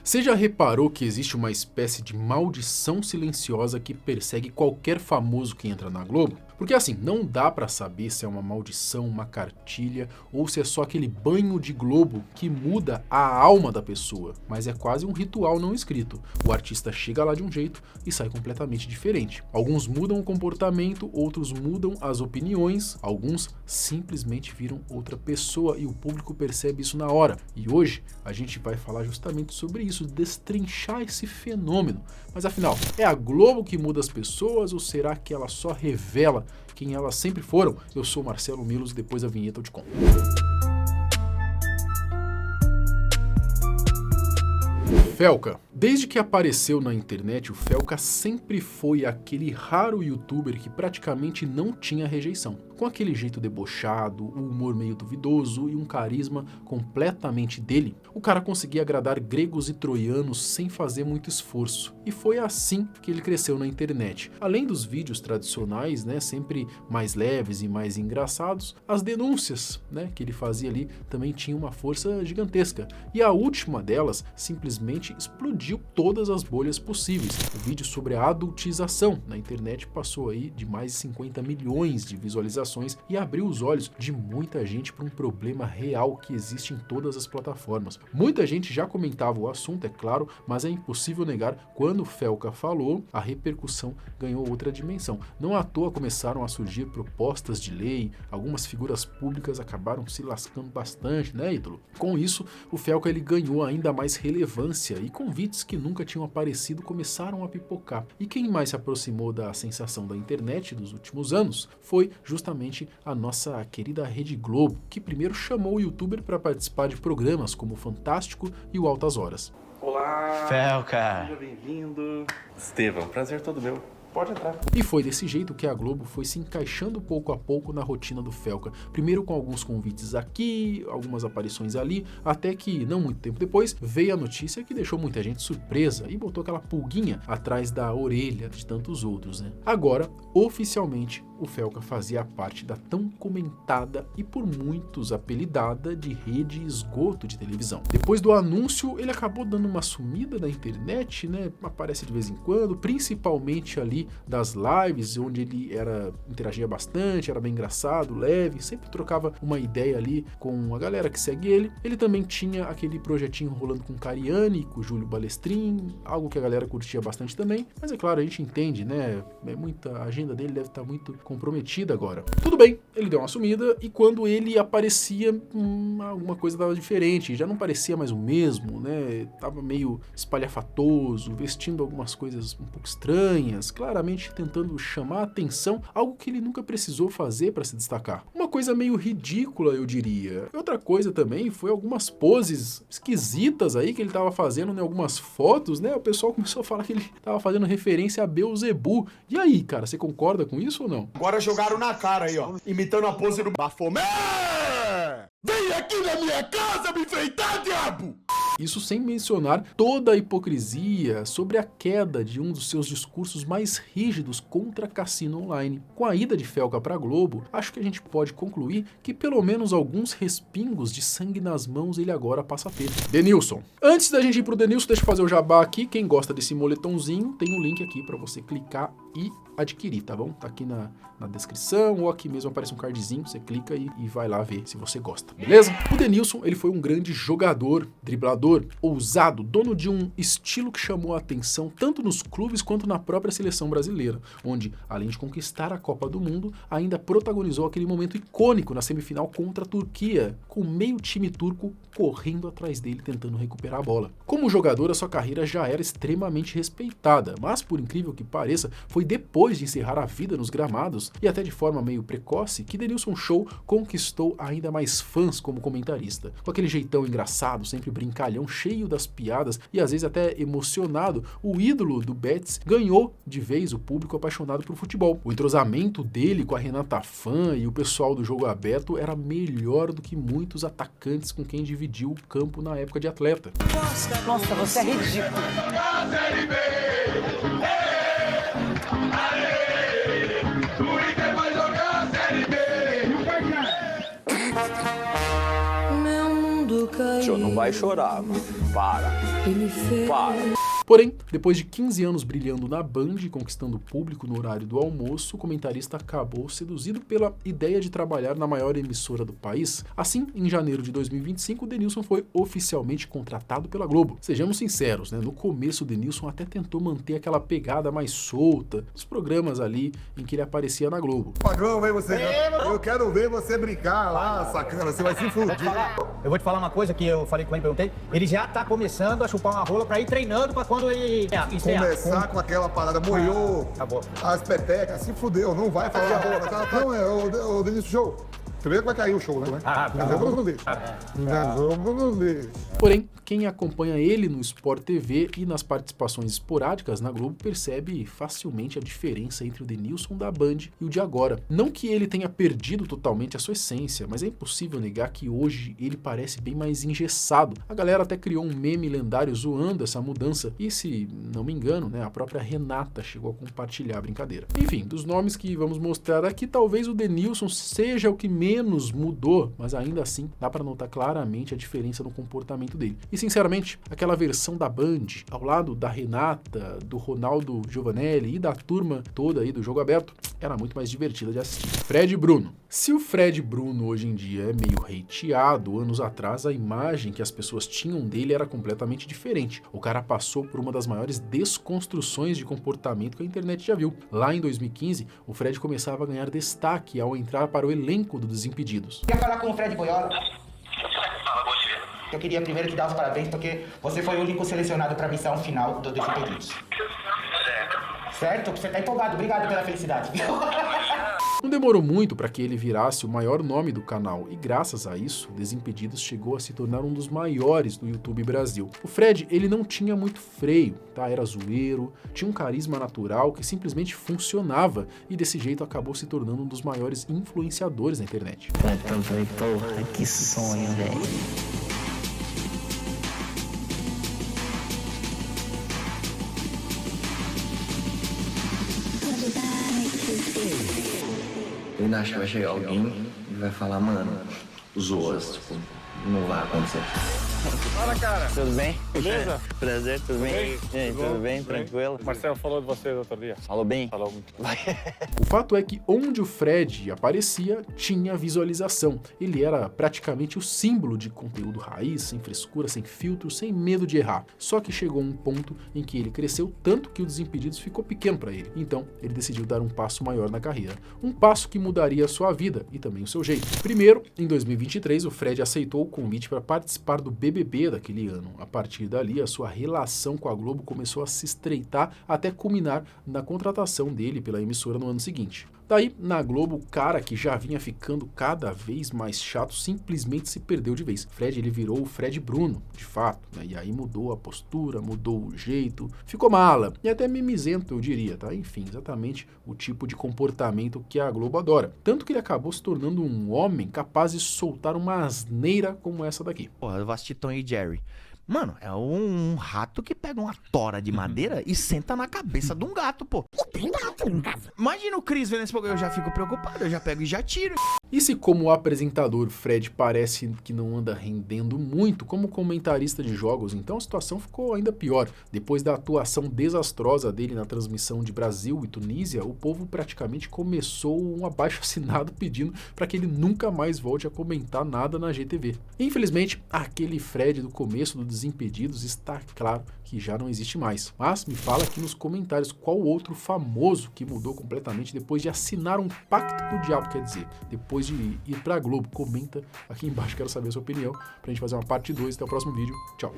Você já reparou que existe uma espécie de maldição silenciosa que persegue qualquer famoso que entra na Globo? Porque assim, não dá pra saber se é uma maldição, uma cartilha ou se é só aquele banho de Globo que muda a alma da pessoa. Mas é quase um ritual não escrito. O artista chega lá de um jeito e sai completamente diferente. Alguns mudam o comportamento, outros mudam as opiniões, alguns simplesmente viram outra pessoa e o público percebe isso na hora. E hoje a gente vai falar justamente sobre isso, destrinchar esse fenômeno. Mas afinal, é a Globo que muda as pessoas ou será que ela só revela quem elas sempre foram? Eu sou Marcelo Milos e depois da vinheta eu te conto. Felca. Desde que apareceu na internet, o Felca sempre foi aquele raro youtuber que praticamente não tinha rejeição. Com aquele jeito debochado, um humor meio duvidoso e um carisma completamente dele, o cara conseguia agradar gregos e troianos sem fazer muito esforço. E foi assim que ele cresceu na internet. Além dos vídeos tradicionais, sempre mais leves e mais engraçados, as denúncias, que ele fazia ali também tinham uma força gigantesca. E a última delas simplesmente explodiu todas as bolhas possíveis. O vídeo sobre a adultização na internet passou aí de mais de 50 milhões de visualizações e abriu os olhos de muita gente para um problema real que existe em todas as plataformas. Muita gente já comentava o assunto, é claro, mas é impossível negar, quando o Felca falou, a repercussão ganhou outra dimensão. Não à toa começaram a surgir propostas de lei, algumas figuras públicas acabaram se lascando bastante, ídolo? Com isso, o Felca ele ganhou ainda mais relevância e convites que nunca tinham aparecido começaram a pipocar. E quem mais se aproximou da sensação da internet dos últimos anos foi justamente a nossa querida Rede Globo, que primeiro chamou o youtuber para participar de programas como o Fantástico e o Altas Horas. Olá! Felca! Seja bem-vindo! Estevão, prazer todo meu. Pode entrar. E foi desse jeito que a Globo foi se encaixando pouco a pouco na rotina do Felca. Primeiro com alguns convites aqui, algumas aparições ali, até que, não muito tempo depois, veio a notícia que deixou muita gente surpresa e botou aquela pulguinha atrás da orelha de tantos outros, Agora, oficialmente, o Felca fazia parte da tão comentada e por muitos apelidada de rede esgoto de televisão. Depois do anúncio, ele acabou dando uma sumida na internet, Aparece de vez em quando, principalmente ali das lives, onde ele interagia bastante, era bem engraçado, leve, sempre trocava uma ideia ali com a galera que segue ele. Ele também tinha aquele projetinho rolando com o Cariani, com o Júlio Balestrin, algo que a galera curtia bastante também, mas é claro, a gente entende, a agenda dele deve estar muito comprometida agora. Tudo bem, ele deu uma sumida e quando ele aparecia, alguma coisa estava diferente, já não parecia mais o mesmo, Tava meio espalhafatoso, vestindo algumas coisas um pouco estranhas, claramente tentando chamar a atenção, algo que ele nunca precisou fazer para se destacar. Uma coisa meio ridícula, eu diria. Outra coisa também foi algumas poses esquisitas aí que ele estava fazendo em algumas fotos, O pessoal começou a falar que ele estava fazendo referência a Beelzebub. E aí, cara, você concorda com isso ou não? Agora jogaram na cara aí, ó, imitando a pose do Bafomé! Vem aqui na minha casa me enfrentar, diabo! Isso sem mencionar toda a hipocrisia sobre a queda de um dos seus discursos mais rígidos contra cassino online. Com a ida de Felca para a Globo, acho que a gente pode concluir que pelo menos alguns respingos de sangue nas mãos ele agora passa a ter. Denilson. Antes da gente ir pro Denilson, deixa eu fazer o jabá aqui. Quem gosta desse moletomzinho, tem um link aqui para você clicar e adquirir, tá bom? Tá aqui na descrição ou aqui mesmo aparece um cardzinho, você clica e vai lá ver se você gosta, beleza? O Denilson, ele foi um grande jogador, driblador, ousado, dono de um estilo que chamou a atenção tanto nos clubes quanto na própria seleção brasileira, onde, além de conquistar a Copa do Mundo, ainda protagonizou aquele momento icônico na semifinal contra a Turquia, com meio time turco correndo atrás dele tentando recuperar a bola. Como jogador, a sua carreira já era extremamente respeitada, mas por incrível que pareça, foi depois de encerrar a vida nos gramados, e até de forma meio precoce, que Denilson Show conquistou ainda mais fãs como comentarista. Com aquele jeitão engraçado, sempre brincalhão, cheio das piadas e às vezes até emocionado, o ídolo do Betis ganhou de vez o público apaixonado por futebol. O entrosamento dele com a Renata Fã e o pessoal do jogo aberto era melhor do que muitos atacantes com quem dividiu o campo na época de atleta. Nossa, você é ridículo. O senhor não vai chorar, mano. Para. Porém, depois de 15 anos brilhando na Band e conquistando o público no horário do almoço, o comentarista acabou seduzido pela ideia de trabalhar na maior emissora do país. Assim, em janeiro de 2025, o Denilson foi oficialmente contratado pela Globo. Sejamos sinceros, né? No começo o Denilson até tentou manter aquela pegada mais solta, os programas ali em que ele aparecia na Globo. Pagão, vem você. Eu quero ver você brincar lá, sacana, você vai se fudir. Eu vou te falar uma coisa que eu falei com ele, perguntei. Ele já tá começando a chupar uma rola pra ir treinando pra quando ele Começar com aquela parada, moiou as petecas, se fudeu, não vai falar rola. Não, é o Denilson Show. Primeiro que vai cair o show, né? Vamos ver. Porém, quem acompanha ele no Sport TV e nas participações esporádicas na Globo percebe facilmente a diferença entre o Denilson da Band e o de agora. Não que ele tenha perdido totalmente a sua essência, mas é impossível negar que hoje ele parece bem mais engessado. A galera até criou um meme lendário zoando essa mudança e, se não me engano, né, a própria Renata chegou a compartilhar a brincadeira. Enfim, dos nomes que vamos mostrar aqui, talvez o Denilson seja o que menos mudou, mas ainda assim dá para notar claramente a diferença no comportamento dele. E sinceramente, aquela versão da Band, ao lado da Renata, do Ronaldo Giovanelli e da turma toda aí do Jogo Aberto, era muito mais divertida de assistir. Fred Bruno. Se o Fred Bruno hoje em dia é meio hateado, anos atrás a imagem que as pessoas tinham dele era completamente diferente. O cara passou por uma das maiores desconstruções de comportamento que a internet já viu. Lá em 2015, o Fred começava a ganhar destaque ao entrar para o elenco do Desimpedidos. Quer falar com o Fred Boiola? Eu queria primeiro te dar os parabéns porque você foi o único selecionado para a missão final do Desimpedidos. Certo? Você tá empolgado. Obrigado pela felicidade. Não demorou muito para que ele virasse o maior nome do canal e graças a isso, Desimpedidos chegou a se tornar um dos maiores do YouTube Brasil. O Fred, ele não tinha muito freio, tá? Era zoeiro, tinha um carisma natural que simplesmente funcionava e desse jeito acabou se tornando um dos maiores influenciadores na internet. Porra, que sonho, velho. Eu ainda acho que vai chegar alguém e vai falar, mano, zoas, tipo, não vai acontecer. Fala, cara. Tudo bem? Beleza? Prazer, tudo bem? E aí, tudo bem? Tranquilo? O Marcelo falou de você outro dia. Falou bem? Falou muito. O fato é que onde o Fred aparecia, tinha visualização. Ele era praticamente o símbolo de conteúdo raiz, sem frescura, sem filtro, sem medo de errar. Só que chegou um ponto em que ele cresceu tanto que o Desimpedidos ficou pequeno para ele. Então, ele decidiu dar um passo maior na carreira. Um passo que mudaria a sua vida e também o seu jeito. Primeiro, em 2023, o Fred aceitou o convite para participar do BBB daquele ano. A partir dali, a sua relação com a Globo começou a se estreitar até culminar na contratação dele pela emissora no ano seguinte. Daí, na Globo, o cara que já vinha ficando cada vez mais chato simplesmente se perdeu de vez. Fred, ele virou o Fred Bruno, de fato, né? E aí mudou a postura, mudou o jeito, ficou mala e até mimizento, eu diria, tá? Enfim, exatamente o tipo de comportamento que a Globo adora. Tanto que ele acabou se tornando um homem capaz de soltar uma asneira como essa daqui. Porra, eu vou assistir Tom e Jerry. Mano, é um rato que pega uma tora de madeira e senta na cabeça de um gato, pô. Tem gato em casa. Imagina o Chris vendo esse programa, eu já fico preocupado, eu já pego e já tiro. E se como apresentador Fred parece que não anda rendendo muito, como comentarista de jogos, então a situação ficou ainda pior. Depois da atuação desastrosa dele na transmissão de Brasil e Tunísia, o povo praticamente começou um abaixo-assinado pedindo para que ele nunca mais volte a comentar nada na GTV. Infelizmente, aquele Fred do começo do Desimpedidos está claro que já não existe mais. Mas me fala aqui nos comentários qual outro famoso que mudou completamente depois de assinar um pacto com o diabo, quer dizer, depois de ir pra Globo. Comenta aqui embaixo, quero saber a sua opinião, pra gente fazer uma parte 2. Até o próximo vídeo. Tchau.